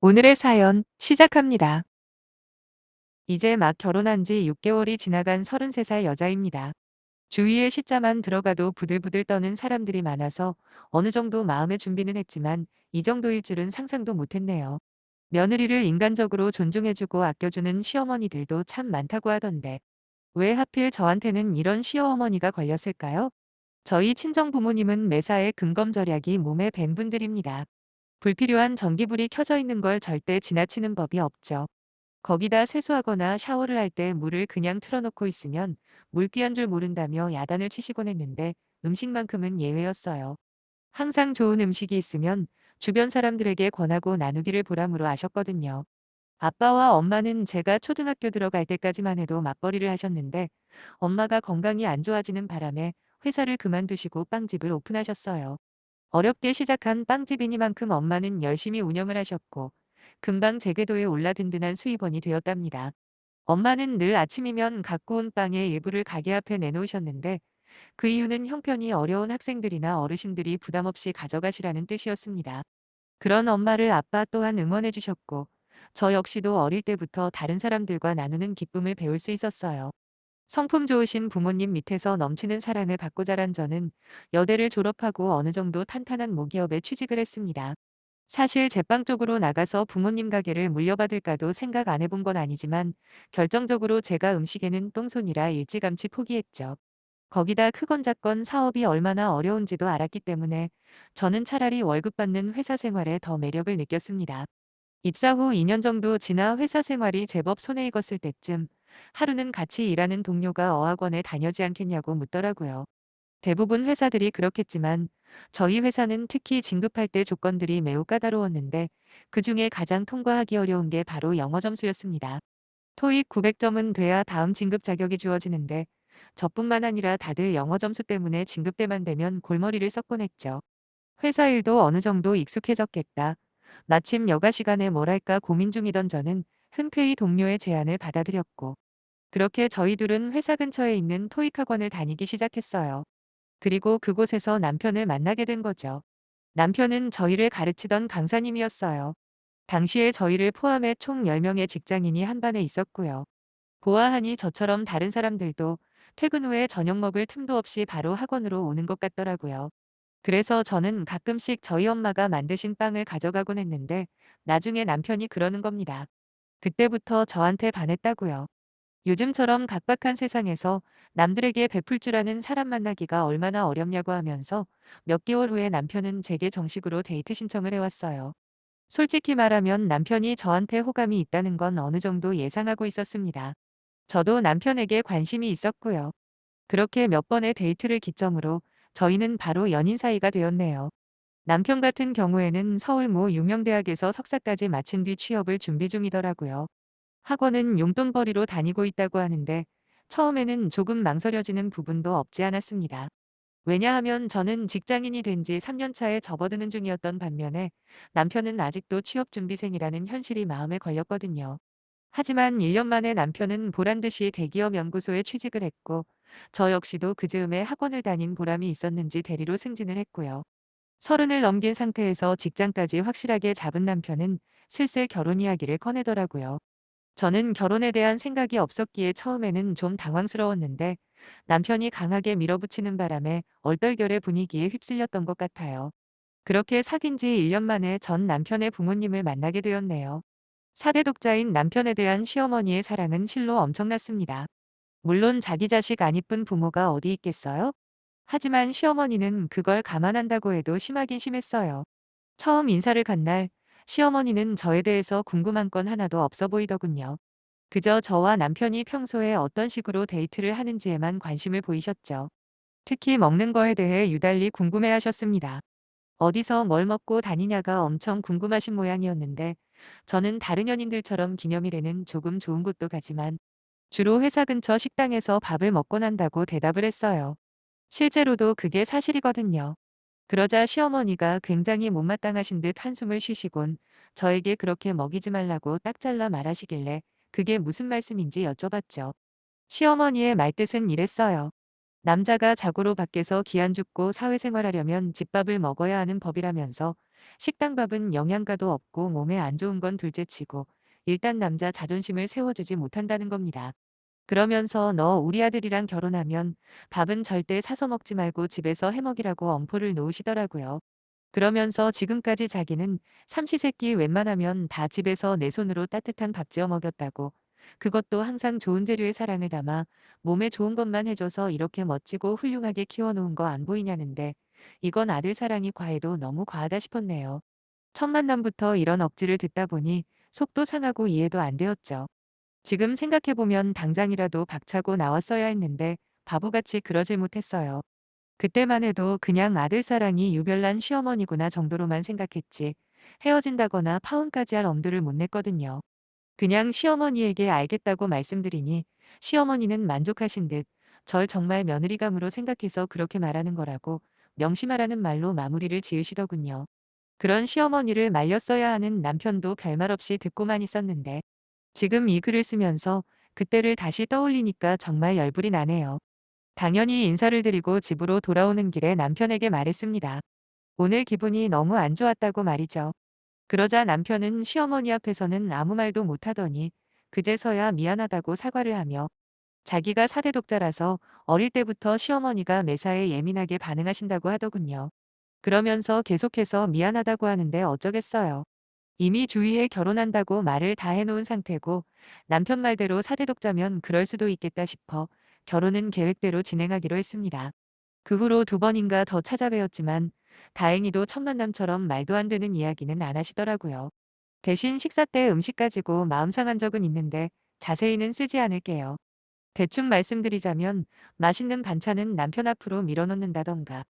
오늘의 사연 시작합니다. 이제 막 결혼한 지 6개월이 지나간 33살 여자입니다. 주위에 시자만 들어가도 부들부들 떠는 사람들이 많아서 어느 정도 마음의 준비는 했지만 이 정도일 줄은 상상도 못했네요. 며느리를 인간적으로 존중해주고 아껴주는 시어머니들도 참 많다고 하던데 왜 하필 저한테는 이런 시어머니가 걸렸을까요? 저희 친정 부모님은 매사에 금검절약이 몸에 밴 분들입니다. 불필요한 전기불이 켜져 있는 걸 절대 지나치는 법이 없죠. 거기다 세수하거나 샤워를 할 때 물을 그냥 틀어놓고 있으면 물 귀한 줄 모른다며 야단을 치시곤 했는데 음식만큼은 예외였어요. 항상 좋은 음식이 있으면 주변 사람들에게 권하고 나누기를 보람으로 아셨거든요. 아빠와 엄마는 제가 초등학교 들어갈 때까지만 해도 맞벌이를 하셨는데 엄마가 건강이 안 좋아지는 바람에 회사를 그만두시고 빵집을 오픈하셨어요. 어렵게 시작한 빵집이니만큼 엄마는 열심히 운영을 하셨고 금방 제궤도에 올라 든든한 수입원이 되었답니다. 엄마는 늘 아침이면 갖고 온 빵의 일부를 가게 앞에 내놓으셨는데 그 이유는 형편이 어려운 학생들이나 어르신들이 부담 없이 가져가시라는 뜻이었습니다. 그런 엄마를 아빠 또한 응원해 주셨고 저 역시도 어릴 때부터 다른 사람들과 나누는 기쁨을 배울 수 있었어요. 성품 좋으신 부모님 밑에서 넘치는 사랑을 받고 자란 저는 여대를 졸업하고 어느 정도 탄탄한 모기업에 취직을 했습니다. 사실 제빵 쪽으로 나가서 부모님 가게를 물려받을까도 생각 안 해본 건 아니지만 결정적으로 제가 음식에는 똥손이라 일찌감치 포기했죠. 거기다 크건 작건 사업이 얼마나 어려운지도 알았기 때문에 저는 차라리 월급 받는 회사 생활에 더 매력을 느꼈습니다. 입사 후 2년 정도 지나 회사 생활이 제법 손에 익었을 때쯤 하루는 같이 일하는 동료가 어학원에 다녀지 않겠냐고 묻더라고요. 대부분 회사들이 그렇겠지만 저희 회사는 특히 진급할 때 조건들이 매우 까다로웠는데 그중에 가장 통과하기 어려운 게 바로 영어 점수였습니다. 토익 900점은 돼야 다음 진급 자격이 주어지는데 저뿐만 아니라 다들 영어 점수 때문에 진급 때만 되면 골머리를 썩곤 했죠. 회사 일도 어느 정도 익숙해졌겠다. 마침 여가 시간에 뭘 할까 고민 중이던 저는 흔쾌히 동료의 제안을 받아들였고 그렇게 저희 둘은 회사 근처에 있는 토익 학원을 다니기 시작했어요. 그리고 그곳에서 남편을 만나게 된 거죠. 남편은 저희를 가르치던 강사님이었어요. 당시에 저희를 포함해 총 10명의 직장인이 한 반에 있었고요. 보아하니 저처럼 다른 사람들도 퇴근 후에 저녁 먹을 틈도 없이 바로 학원으로 오는 것 같더라고요. 그래서 저는 가끔씩 저희 엄마가 만드신 빵을 가져가곤 했는데 나중에 남편이 그러는 겁니다. 그때부터 저한테 반했다고요. 요즘처럼 각박한 세상에서 남들에게 베풀 줄 아는 사람 만나기가 얼마나 어렵냐고 하면서 몇 개월 후에 남편은 제게 정식으로 데이트 신청을 해왔어요. 솔직히 말하면 남편이 저한테 호감이 있다는 건 어느 정도 예상하고 있었습니다. 저도 남편에게 관심이 있었고요. 그렇게 몇 번의 데이트를 기점으로 저희는 바로 연인 사이가 되었네요. 남편 같은 경우에는 서울 모 유명 대학에서 석사까지 마친 뒤 취업을 준비 중이더라고요. 학원은 용돈벌이로 다니고 있다고 하는데 처음에는 조금 망설여지는 부분도 없지 않았습니다. 왜냐하면 저는 직장인이 된 지 3년 차에 접어드는 중이었던 반면에 남편은 아직도 취업준비생이라는 현실이 마음에 걸렸거든요. 하지만 1년 만에 남편은 보란듯이 대기업 연구소에 취직을 했고 저 역시도 그 즈음에 학원을 다닌 보람이 있었는지 대리로 승진을 했고요. 30을 넘긴 상태에서 직장까지 확실하게 잡은 남편은 슬슬 결혼 이야기를 꺼내더라고요. 저는 결혼에 대한 생각이 없었기에 처음에는 좀 당황스러웠는데 남편이 강하게 밀어붙이는 바람에 얼떨결에 분위기에 휩쓸렸던 것 같아요. 그렇게 사귄 지 1년 만에 전 남편의 부모님을 만나게 되었네요. 4대 독자인 남편에 대한 시어머니의 사랑은 실로 엄청났습니다. 물론 자기 자식 안 이쁜 부모가 어디 있겠어요? 하지만 시어머니는 그걸 감안한다고 해도 심하긴 심했어요. 처음 인사를 간 날 시어머니는 저에 대해서 궁금한 건 하나도 없어 보이더군요. 그저 저와 남편이 평소에 어떤 식으로 데이트를 하는지에만 관심을 보이셨죠. 특히 먹는 거에 대해 유달리 궁금해하셨습니다. 어디서 뭘 먹고 다니냐가 엄청 궁금하신 모양이었는데 저는 다른 연인들처럼 기념일에는 조금 좋은 곳도 가지만 주로 회사 근처 식당에서 밥을 먹고 난다고 대답을 했어요. 실제로도 그게 사실이거든요. 그러자 시어머니가 굉장히 못마땅하신 듯 한숨을 쉬시곤 저에게 그렇게 먹이지 말라고 딱 잘라 말하시길래 그게 무슨 말씀인지 여쭤봤죠. 시어머니의 말뜻은 이랬어요. 남자가 자고로 밖에서 기안 죽고 사회생활하려면 집밥을 먹어야 하는 법이라면서 식당 밥은 영양가도 없고 몸에 안 좋은 건 둘째치고 일단 남자 자존심을 세워주지 못한다는 겁니다. 그러면서 너 우리 아들이랑 결혼하면 밥은 절대 사서 먹지 말고 집에서 해 먹이라고 엄포를 놓으시더라고요. 그러면서 지금까지 자기는 삼시세끼 웬만하면 다 집에서 내 손으로 따뜻한 밥 지어 먹였다고. 그것도 항상 좋은 재료에 사랑을 담아 몸에 좋은 것만 해줘서 이렇게 멋지고 훌륭하게 키워놓은 거 안 보이냐는데 이건 아들 사랑이 과해도 너무 과하다 싶었네요. 첫 만남부터 이런 억지를 듣다 보니 속도 상하고 이해도 안 되었죠. 지금 생각해보면 당장이라도 박차고 나왔어야 했는데 바보같이 그러질 못했어요. 그때만 해도 그냥 아들 사랑이 유별난 시어머니구나 정도로만 생각했지 헤어진다거나 파혼까지 할 엄두를 못 냈거든요. 그냥 시어머니에게 알겠다고 말씀드리니 시어머니는 만족하신 듯 절 정말 며느리감으로 생각해서 그렇게 말하는 거라고 명심하라는 말로 마무리를 지으시더군요. 그런 시어머니를 말렸어야 하는 남편도 별말 없이 듣고만 있었는데 지금 이 글을 쓰면서 그때를 다시 떠올리니까 정말 열불이 나네요. 당연히 인사를 드리고 집으로 돌아오는 길에 남편에게 말했습니다. 오늘 기분이 너무 안 좋았다고 말이죠. 그러자 남편은 시어머니 앞에서는 아무 말도 못하더니 그제서야 미안하다고 사과를 하며 자기가 사대 독자라서 어릴 때부터 시어머니가 매사에 예민하게 반응하신다고 하더군요. 그러면서 계속해서 미안하다고 하는데 어쩌겠어요. 이미 주위에 결혼한다고 말을 다 해놓은 상태고 남편 말대로 사대 독자면 그럴 수도 있겠다 싶어 결혼은 계획대로 진행하기로 했습니다. 그 후로 두 번인가 더 찾아뵈었지만 다행히도 첫 만남처럼 말도 안 되는 이야기는 안 하시더라고요. 대신 식사 때 음식 가지고 마음 상한 적은 있는데 자세히는 쓰지 않을게요. 대충 말씀드리자면 맛있는 반찬은 남편 앞으로 밀어놓는다던가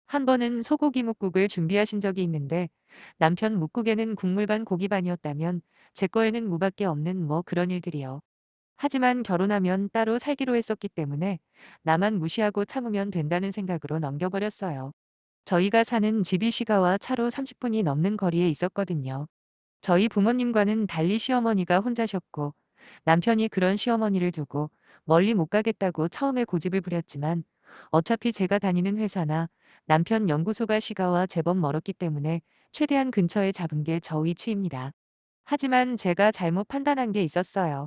한 번은 소고기 묵국을 준비하신 적이 있는데 남편 묵국에는 국물 반 고기 반이었다면 제 거에는 무밖에 없는 뭐 그런 일들이요. 하지만 결혼하면 따로 살기로 했었기 때문에 나만 무시하고 참으면 된다는 생각으로 넘겨버렸어요. 저희가 사는 집이 시가와 차로 30분이 넘는 거리에 있었거든요. 저희 부모님과는 달리 시어머니가 혼자셨고 남편이 그런 시어머니를 두고 멀리 못 가겠다고 처음에 고집을 부렸지만 어차피 제가 다니는 회사나 남편 연구소가 시가와 제법 멀었기 때문에 최대한 근처에 잡은 게 저 위치입니다. 하지만 제가 잘못 판단한 게 있었어요.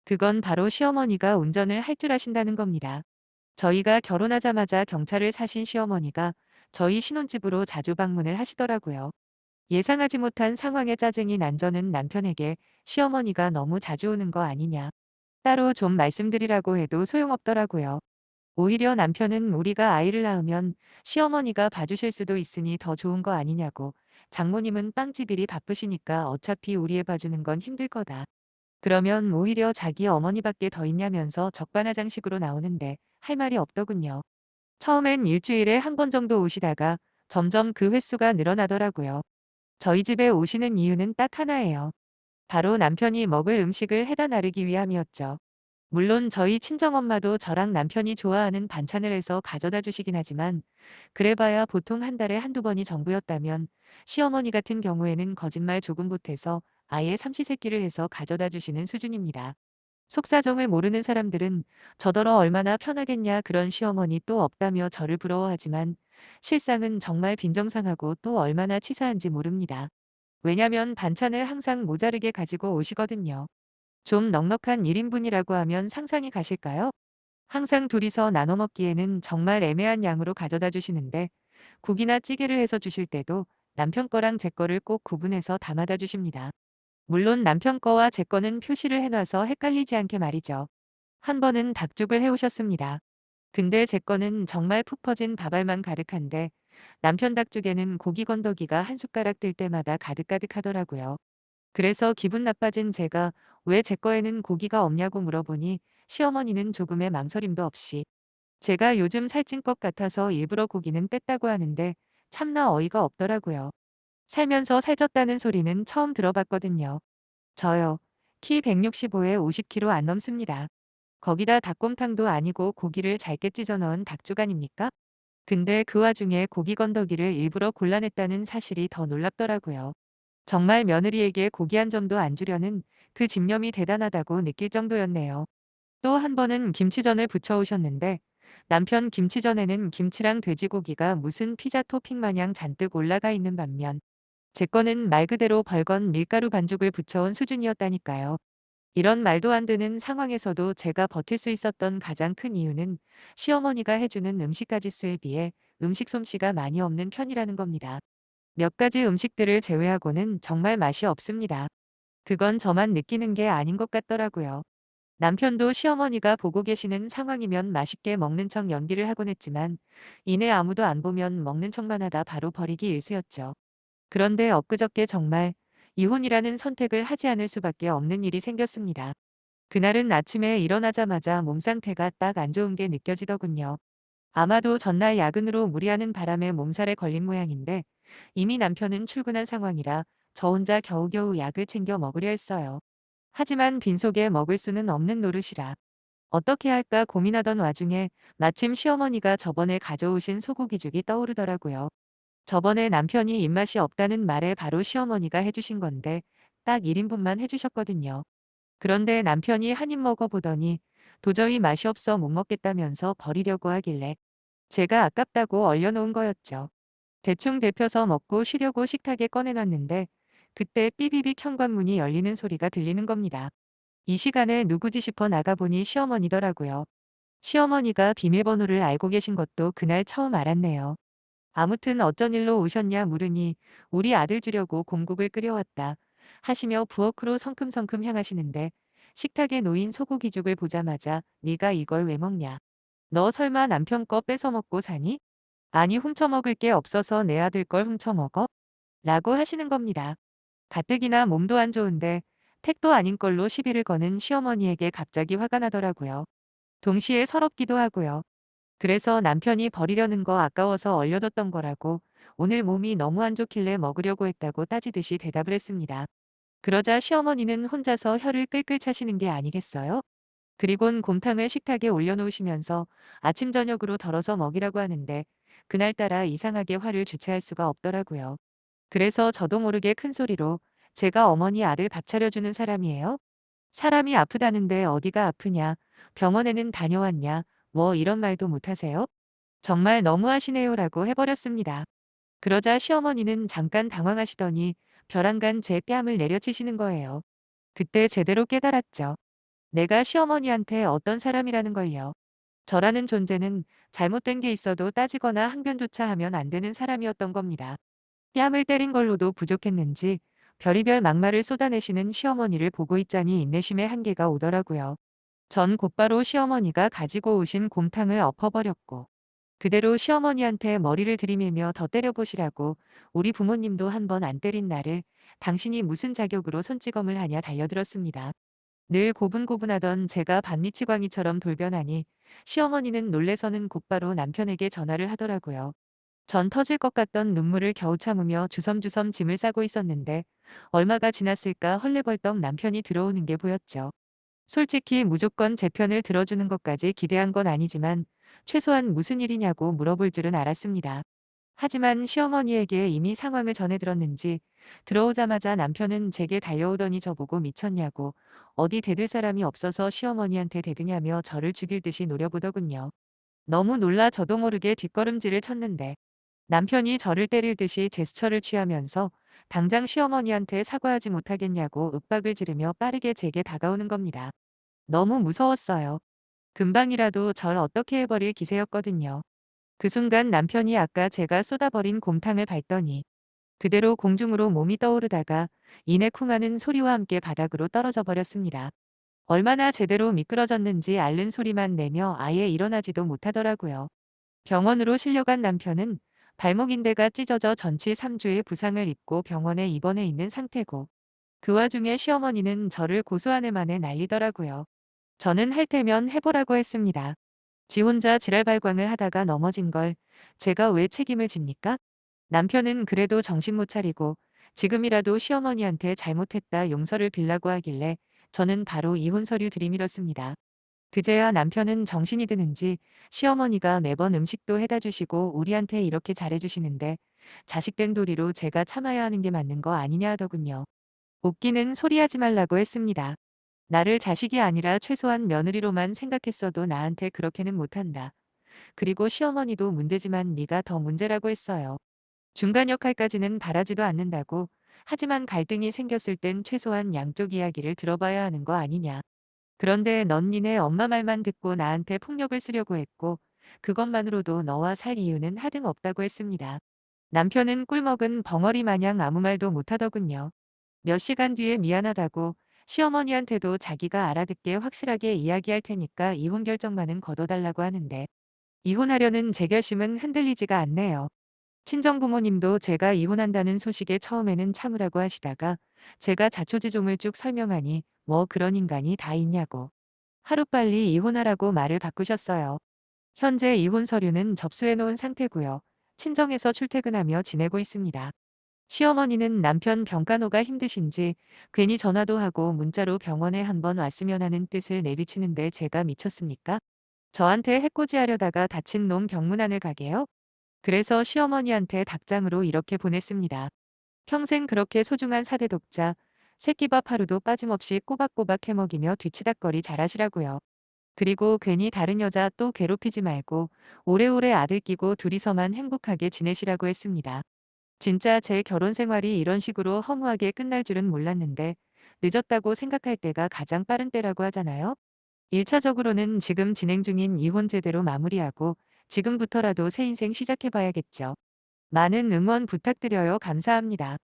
그건 바로 시어머니가 운전을 할 줄 아신다는 겁니다. 저희가 결혼하자마자 경차를 사신 시어머니가 저희 신혼집으로 자주 방문을 하시더라고요. 예상하지 못한 상황에 짜증이 난 저는 남편에게 시어머니가 너무 자주 오는 거 아니냐. 따로 좀 말씀드리라고 해도 소용없더라고요. 오히려 남편은 우리가 아이를 낳으면 시어머니가 봐주실 수도 있으니 더 좋은 거 아니냐고. 장모님은 빵집 일이 바쁘시니까 어차피 우리 애 봐주는 건 힘들 거다. 그러면 오히려 자기 어머니밖에 더 있냐면서 적반하장식으로 나오는데 할 말이 없더군요. 처음엔 일주일에 한 번 정도 오시다가 점점 그 횟수가 늘어나더라고요. 저희 집에 오시는 이유는 딱 하나예요. 바로 남편이 먹을 음식을 해다 나르기 위함이었죠. 물론 저희 친정엄마도 저랑 남편이 좋아하는 반찬을 해서 가져다 주시긴 하지만 그래봐야 보통 한 달에 한두 번이 전부였다면 시어머니 같은 경우에는 거짓말 조금 보태서 아예 삼시세끼를 해서 가져다 주시는 수준입니다. 속사정을 모르는 사람들은 저더러 얼마나 편하겠냐 그런 시어머니 또 없다며 저를 부러워하지만 실상은 정말 빈정상하고 또 얼마나 치사한지 모릅니다. 왜냐면 반찬을 항상 모자르게 가지고 오시거든요. 좀 넉넉한 1인분이라고 하면 상상이 가실까요? 항상 둘이서 나눠 먹기에는 정말 애매한 양으로 가져다 주시는데 국이나 찌개를 해서 주실 때도 남편 거랑 제 거를 꼭 구분해서 담아다 주십니다. 물론 남편 거와 제 거는 표시를 해놔서 헷갈리지 않게 말이죠. 한 번은 닭죽을 해오셨습니다. 근데 제 거는 정말 푹 퍼진 밥알만 가득한데 남편 닭죽에는 고기 건더기가 한 숟가락 들 때마다 가득가득 하더라고요. 그래서 기분 나빠진 제가 왜 제 거에는 고기가 없냐고 물어보니 시어머니는 조금의 망설임도 없이 제가 요즘 살찐 것 같아서 일부러 고기는 뺐다고 하는데 참나 어이가 없더라고요. 살면서 살쪘다는 소리는 처음 들어봤거든요. 저요. 키 165에 50kg 안 넘습니다. 거기다 닭곰탕도 아니고 고기를 잘게 찢어 넣은 닭죽 아닙니까? 근데 그 와중에 고기 건더기를 일부러 골라냈다는 사실이 더 놀랍더라고요. 정말 며느리에게 고기 한 점도 안 주려는 그 집념이 대단하다고 느낄 정도였네요. 또 한 번은 김치전을 부쳐 오셨는데 남편 김치전에는 김치랑 돼지고기가 무슨 피자 토핑 마냥 잔뜩 올라가 있는 반면 제 거는 말 그대로 벌건 밀가루 반죽을 붙여온 수준이었다니까요. 이런 말도 안 되는 상황에서도 제가 버틸 수 있었던 가장 큰 이유는 시어머니가 해주는 음식 가짓수에 비해 음식 솜씨가 많이 없는 편이라는 겁니다. 몇 가지 음식들을 제외하고는 정말 맛이 없습니다. 그건 저만 느끼는 게 아닌 것 같더라고요. 남편도 시어머니가 보고 계시는 상황이면 맛있게 먹는 척 연기를 하곤 했지만 이내 아무도 안 보면 먹는 척만 하다 바로 버리기 일쑤였죠. 그런데 엊그저께 정말 이혼이라는 선택을 하지 않을 수밖에 없는 일이 생겼습니다. 그날은 아침에 일어나자마자 몸 상태가 딱 안 좋은 게 느껴지더군요. 아마도 전날 야근으로 무리하는 바람에 몸살에 걸린 모양인데 이미 남편은 출근한 상황이라 저 혼자 겨우겨우 약을 챙겨 먹으려 했어요. 하지만 빈속에 먹을 수는 없는 노릇이라 어떻게 할까 고민하던 와중에 마침 시어머니가 저번에 가져오신 소고기죽이 떠오르더라고요. 저번에 남편이 입맛이 없다는 말에 바로 시어머니가 해주신 건데 딱 1인분만 해주셨거든요. 그런데 남편이 한 입 먹어보더니 도저히 맛이 없어 못 먹겠다면서 버리려고 하길래 제가 아깝다고 얼려놓은 거였죠. 대충 데펴서 먹고 쉬려고 식탁에 꺼내놨는데 그때 삐비빅 현관문이 열리는 소리가 들리는 겁니다. 이 시간에 누구지 싶어 나가보니 시어머니더라고요. 시어머니가 비밀번호를 알고 계신 것도 그날 처음 알았네요. 아무튼 어쩐 일로 오셨냐 물으니 우리 아들 주려고 공국을 끓여왔다 하시며 부엌으로 성큼성큼 향하시는데 식탁에 놓인 소고기죽을 보자마자 네가 이걸 왜 먹냐? 너 설마 남편 거 뺏어 먹고 사니? 아니 훔쳐먹을 게 없어서 내 아들 걸 훔쳐먹어? 라고 하시는 겁니다. 가뜩이나 몸도 안 좋은데 택도 아닌 걸로 시비를 거는 시어머니에게 갑자기 화가 나더라고요. 동시에 서럽기도 하고요. 그래서 남편이 버리려는 거 아까워서 얼려뒀던 거라고 오늘 몸이 너무 안 좋길래 먹으려고 했다고 따지듯이 대답을 했습니다. 그러자 시어머니는 혼자서 혀를 끌끌 차시는 게 아니겠어요? 그리곤 곰탕을 식탁에 올려놓으시면서 아침 저녁으로 덜어서 먹이라고 하는데 그날따라 이상하게 화를 주체할 수가 없더라고요. 그래서 저도 모르게 큰 소리로 제가 어머니 아들 밥 차려주는 사람이에요? 사람이 아프다는데 어디가 아프냐? 병원에는 다녀왔냐? 뭐 이런 말도 못하세요? 정말 너무하시네요라고 해버렸습니다. 그러자 시어머니는 잠깐 당황하시더니 벼랑간 제 뺨을 내려치시는 거예요. 그때 제대로 깨달았죠. 내가 시어머니한테 어떤 사람이라는 걸요. 저라는 존재는 잘못된 게 있어도 따지거나 항변조차 하면 안 되는 사람이었던 겁니다. 뺨을 때린 걸로도 부족했는지 별의별 막말을 쏟아내시는 시어머니를 보고 있자니 인내심의 한계가 오더라고요. 전 곧바로 시어머니가 가지고 오신 곰탕을 엎어버렸고 그대로 시어머니한테 머리를 들이밀며 더 때려보시라고 우리 부모님도 한 번 안 때린 나를 당신이 무슨 자격으로 손찌검을 하냐 달려들었습니다. 늘 고분고분하던 제가 반미치광이처럼 돌변하니 시어머니는 놀래서는 곧바로 남편에게 전화를 하더라고요. 전 터질 것 같던 눈물을 겨우 참으며 주섬주섬 짐을 싸고 있었는데 얼마가 지났을까 헐레벌떡 남편이 들어오는 게 보였죠. 솔직히 무조건 제 편을 들어주는 것까지 기대한 건 아니지만 최소한 무슨 일이냐고 물어볼 줄은 알았습니다. 하지만 시어머니에게 이미 상황을 전해 들었는지 들어오자마자 남편은 제게 달려오더니 저보고 미쳤냐고 어디 대들 사람이 없어서 시어머니한테 대드냐며 저를 죽일 듯이 노려보더군요. 너무 놀라 저도 모르게 뒷걸음질을 쳤는데 남편이 저를 때릴 듯이 제스처를 취하면서 당장 시어머니한테 사과하지 못하겠냐고 윽박을 지르며 빠르게 제게 다가오는 겁니다. 너무 무서웠어요. 금방이라도 절 어떻게 해버릴 기세였거든요. 그 순간 남편이 아까 제가 쏟아버린 곰탕을 밟더니 그대로 공중으로 몸이 떠오르다가 이내 쿵 하는 소리와 함께 바닥으로 떨어져 버렸습니다. 얼마나 제대로 미끄러졌는지 앓는 소리만 내며 아예 일어나지도 못하더라고요. 병원으로 실려간 남편은 발목 인대가 찢어져 전치 3주의 부상을 입고 병원에 입원해 있는 상태고 그 와중에 시어머니는 저를 고소한 애만에 난리더라고요. 저는 할 테면 해보라고 했습니다. 지 혼자 지랄발광을 하다가 넘어진 걸 제가 왜 책임을 집니까? 남편은 그래도 정신 못 차리고 지금이라도 시어머니한테 잘못했다 용서를 빌라고 하길래 저는 바로 이혼 서류 들이밀었습니다. 그제야 남편은 정신이 드는지 시어머니가 매번 음식도 해다 주시고 우리한테 이렇게 잘해주시는데 자식된 도리로 제가 참아야 하는 게 맞는 거 아니냐 하더군요. 웃기는 소리 하지 말라고 했습니다. 나를 자식이 아니라 최소한 며느리로만 생각했어도 나한테 그렇게는 못한다. 그리고 시어머니도 문제지만 네가 더 문제라고 했어요. 중간 역할까지는 바라지도 않는다고. 하지만 갈등이 생겼을 땐 최소한 양쪽 이야기를 들어봐야 하는 거 아니냐. 그런데 넌 니네 엄마 말만 듣고 나한테 폭력을 쓰려고 했고, 그것만으로도 너와 살 이유는 하등 없다고 했습니다. 남편은 꿀먹은 벙어리 마냥 아무 말도 못하더군요. 몇 시간 뒤에 미안하다고 시어머니한테도 자기가 알아듣게 확실하게 이야기할 테니까 이혼 결정만은 거둬달라고 하는데, 이혼하려는 제 결심은 흔들리지가 않네요. 친정 부모님도 제가 이혼한다는 소식에 처음에는 참으라고 하시다가 제가 자초지종을 쭉 설명하니 뭐 그런 인간이 다 있냐고 하루빨리 이혼하라고 말을 바꾸셨어요. 현재 이혼 서류는 접수해 놓은 상태고요. 친정에서 출퇴근하며 지내고 있습니다. 시어머니는 남편 병간호가 힘드신지 괜히 전화도 하고 문자로 병원에 한번 왔으면 하는 뜻을 내비치는데 제가 미쳤습니까? 저한테 해코지하려다가 다친 놈 병문안을 가게요? 그래서 시어머니한테 답장으로 이렇게 보냈습니다. 평생 그렇게 소중한 사대 독자, 새끼밥 하루도 빠짐없이 꼬박꼬박 해먹이며 뒤치다꺼리 잘하시라고요. 그리고 괜히 다른 여자 또 괴롭히지 말고 오래오래 아들 끼고 둘이서만 행복하게 지내시라고 했습니다. 진짜 제 결혼 생활이 이런 식으로 허무하게 끝날 줄은 몰랐는데 늦었다고 생각할 때가 가장 빠른 때라고 하잖아요. 1차적으로는 지금 진행 중인 이혼 제대로 마무리하고 지금부터라도 새 인생 시작해봐야겠죠. 많은 응원 부탁드려요. 감사합니다.